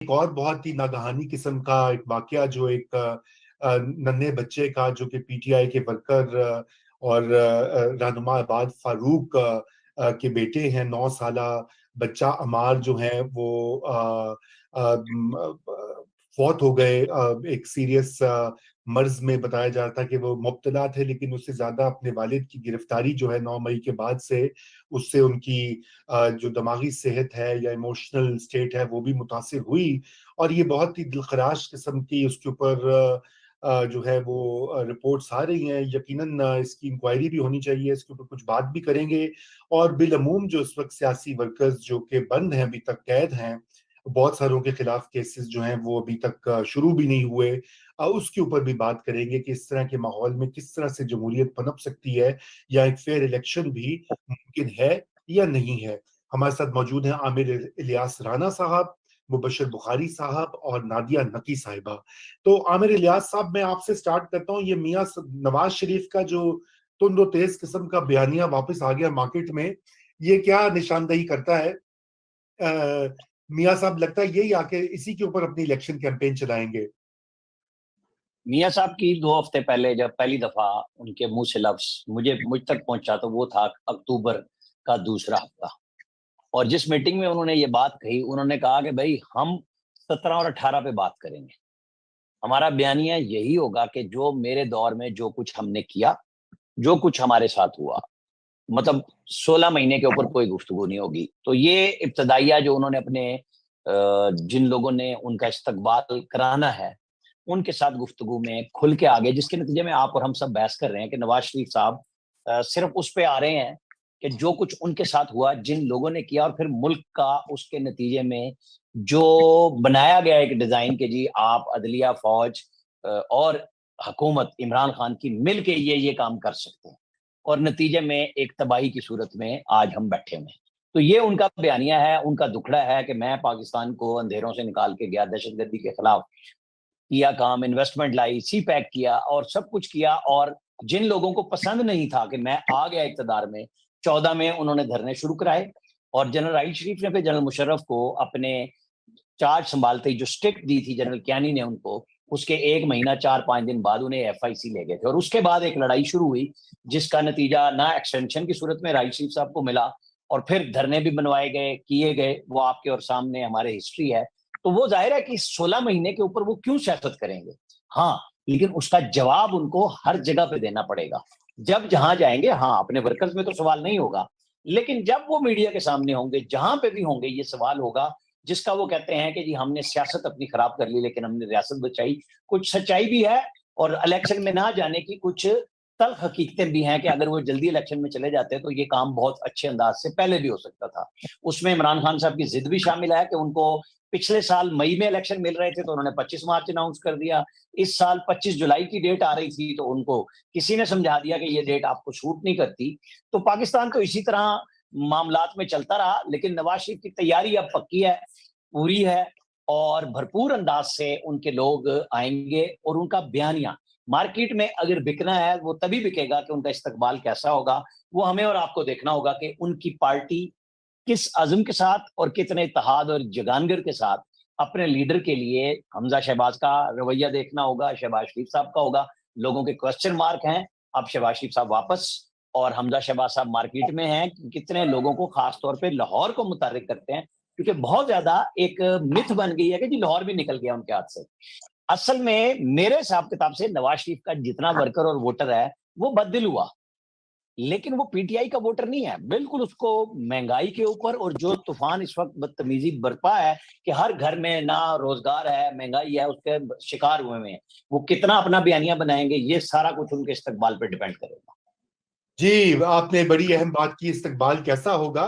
ایک اور بہت ہی ناگہانی قسم کا ایک واقعہ جو ایک ننھے بچے کا جو کہ پی ٹی آئی کے ورکر اور رہنما عباد فاروق کے بیٹے ہیں، 9 سالہ بچہ عمار جو ہیں وہ فوت ہو گئے ایک سیریس مرض میں۔ بتایا جاتا کہ وہ مبتلا تھے، لیکن اس سے زیادہ اپنے والد کی گرفتاری جو ہے 9 مئی کے بعد سے، اس سے ان کی جو دماغی صحت ہے یا ایموشنل سٹیٹ ہے وہ بھی متاثر ہوئی، اور یہ بہت ہی دلخراش قسم کی اس کے اوپر جو ہے وہ رپورٹس آ رہی ہیں۔ یقیناً اس کی انکوائری بھی ہونی چاہیے، اس کے اوپر کچھ بات بھی کریں گے، اور بالعموم جو اس وقت سیاسی ورکرز جو کہ بند ہیں، ابھی تک قید ہیں، بہت ساروں کے خلاف کیسز جو ہیں وہ ابھی تک شروع بھی نہیں ہوئے، اس کے اوپر بھی بات کریں گے کہ اس طرح کے ماحول میں کس طرح سے جمہوریت پنپ سکتی ہے، یا ایک فیئر الیکشن بھی ممکن ہے یا نہیں ہے۔ ہمارے ساتھ موجود ہیں عامر الیاس رانا صاحب، مبشر بخاری صاحب اور نادیہ نقی صاحبہ۔ تو عامر الیاس صاحب، میں آپ سے سٹارٹ کرتا ہوں۔ یہ میاں نواز شریف کا جو تند و تیز قسم کا بیانیہ واپس آ گیا مارکیٹ میں، یہ کیا نشاندہی کرتا ہے؟ میاں صاحب لگتا ہے یہی آ کے اسی کے اوپر اپنی الیکشن کیمپین چلائیں گے؟ میاں صاحب کی 2 ہفتے پہلے جب پہلی دفعہ ان کے منہ سے لفظ مجھ تک پہنچا تو وہ تھا اکتوبر کا دوسرا ہفتہ، اور جس میٹنگ میں انہوں نے یہ بات کہی، انہوں نے کہا کہ بھائی ہم 17 اور 18 پہ بات کریں گے، ہمارا بیانیہ یہی ہوگا کہ جو میرے دور میں جو کچھ ہم نے کیا، جو کچھ ہمارے ساتھ ہوا، مطلب 16 مہینے کے اوپر کوئی گفتگو نہیں ہوگی۔ تو یہ ابتدائیہ جو انہوں نے اپنے جن لوگوں نے ان کا استقبال کرانا ہے ان کے ساتھ گفتگو میں کھل کے آگے، جس کے نتیجے میں آپ اور ہم سب بحث کر رہے ہیں کہ نواز شریف صاحب صرف اس پہ آ رہے ہیں کہ جو کچھ ان کے ساتھ ہوا، جن لوگوں نے کیا، اور پھر ملک کا اس کے نتیجے میں جو بنایا گیا ایک ڈیزائن کہ جی آپ عدلیہ، فوج اور حکومت عمران خان کی مل کے یہ کام کر سکتے ہیں، اور نتیجے میں ایک تباہی کی صورت میں آج ہم بیٹھے ہوئے ہیں۔ تو یہ ان کا بیانیہ ہے، ان کا دکھڑا ہے کہ میں پاکستان کو اندھیروں سے نکال کے گیا، دہشت گردی کے خلاف کیا کام، انویسٹمنٹ لائی، سی پیک کیا اور سب کچھ کیا، اور جن لوگوں کو پسند نہیں تھا کہ میں آ گیا اقتدار میں، 14 میں انہوں نے دھرنے شروع کرائے، اور جنرل راحیل شریف نے پھر جنرل مشرف کو اپنے چارج سنبھالتے ہی جو سٹک دی تھی جنرل کیانی نے ان کو، اس کے 1 مہینہ 4-5 دن بعد انہیں ایف آئی سی لے گئے تھے، اور اس کے بعد ایک لڑائی شروع ہوئی جس کا نتیجہ نہ ایکسٹینشن کی صورت میں راحیل شریف صاحب کو ملا، اور پھر دھرنے بھی بنوائے گئے، کیے گئے، وہ آپ کے اور سامنے ہمارے ہسٹری ہے۔ تو وہ ظاہر ہے کہ 16 مہینے کے اوپر وہ کیوں سیاست کریں گے، ہاں، لیکن اس کا جواب ان کو ہر جگہ پہ دینا پڑے گا جب جہاں جائیں گے۔ ہاں، اپنے ورکرز میں تو سوال نہیں ہوگا، لیکن جب وہ میڈیا کے سامنے ہوں گے، جہاں پہ بھی ہوں گے، یہ سوال ہوگا جس کا وہ کہتے ہیں کہ جی ہم نے سیاست اپنی خراب کر لی لیکن ہم نے ریاست بچائی۔ کچھ سچائی بھی ہے، اور الیکشن میں نہ جانے کی کچھ تلخ حقیقتیں بھی ہیں کہ اگر وہ جلدی الیکشن میں چلے جاتے تو یہ کام بہت اچھے انداز سے پہلے بھی ہو سکتا تھا۔ اس میں عمران خان صاحب کی ضد بھی شامل ہے کہ ان کو پچھلے سال مئی میں الیکشن مل رہے تھے تو انہوں نے 25 مارچ اناؤنس کر دیا، اس سال 25 جولائی کی ڈیٹ آ رہی تھی تو ان کو کسی نے سمجھا دیا کہ یہ ڈیٹ آپ کو شوٹ نہیں کرتی۔ تو پاکستان تو اسی طرح معاملات میں چلتا رہا، لیکن نواز شریف کی تیاری اب پکی ہے، پوری ہے، اور بھرپور انداز سے ان کے لوگ آئیں گے، اور ان کا بیانیہ مارکیٹ میں اگر بکنا ہے وہ تبھی بکے گا کہ ان کا استقبال کیسا ہوگا۔ وہ ہمیں اور آپ کو دیکھنا ہوگا کہ ان کی پارٹی کس عزم کے ساتھ اور کتنے اتحاد اور جگانگر کے ساتھ اپنے لیڈر کے لیے، حمزہ شہباز کا رویہ دیکھنا ہوگا، شہباز شریف صاحب کا ہوگا۔ لوگوں کے کوسچن مارک ہیں، اب شہباز شریف صاحب واپس اور حمزہ شہباز صاحب مارکیٹ میں ہیں، کتنے لوگوں کو خاص طور پہ لاہور کو متحرک کرتے ہیں، کیونکہ بہت زیادہ ایک متھ بن گئی ہے کہ جی لاہور بھی نکل گیا ان کے ہاتھ سے۔ اصل میں میرے حساب کتاب سے نواز شریف کا جتنا ورکر اور ووٹر ہے وہ بددل ہوا، لیکن وہ پی ٹی آئی کا ووٹر نہیں ہے۔ بالکل اس کو مہنگائی کے اوپر اور جو طوفان اس وقت بدتمیزی برپا ہے کہ ہر گھر میں نہ روزگار ہے، مہنگائی ہے، اس کے شکار ہوئے ہیں، وہ کتنا اپنا بیانیہ بنائیں گے، یہ سارا کچھ ان کے استقبال پہ ڈیپینڈ کرے گا۔ جی، آپ نے بڑی اہم بات کی، استقبال کیسا ہوگا۔